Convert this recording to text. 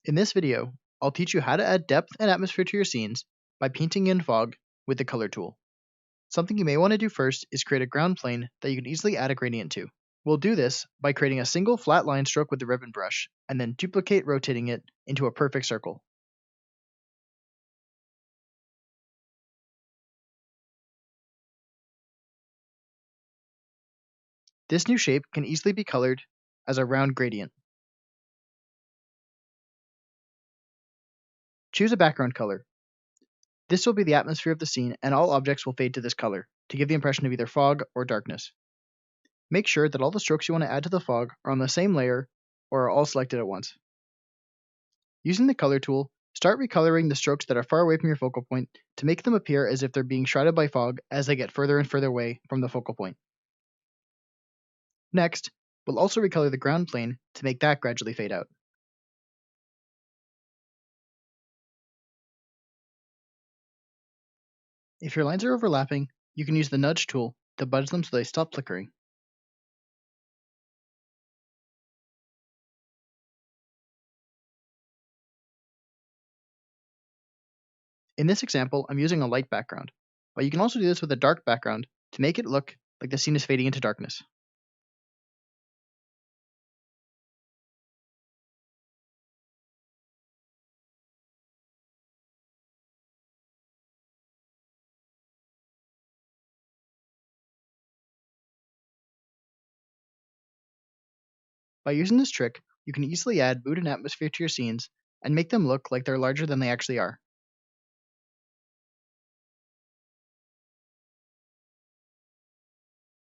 In this video, I'll teach you how to add depth and atmosphere to your scenes by painting in fog with the color tool. Something you may want to do first is create a ground plane that you can easily add a gradient to. We'll do this by creating a single flat line stroke with the ribbon brush and then duplicate rotating it into a perfect circle. This new shape can easily be colored as a round gradient. Choose a background color. This will be the atmosphere of the scene, and all objects will fade to this color to give the impression of either fog or darkness. Make sure that all the strokes you want to add to the fog are on the same layer or are all selected at once. Using the color tool, start recoloring the strokes that are far away from your focal point to make them appear as if they're being shrouded by fog as they get further and further away from the focal point. Next, we'll also recolor the ground plane to make that gradually fade out. If your lines are overlapping, you can use the nudge tool to budge them so they stop flickering. In this example, I'm using a light background, but you can also do this with a dark background to make it look like the scene is fading into darkness. By using this trick, you can easily add mood and atmosphere to your scenes and make them look like they're larger than they actually are.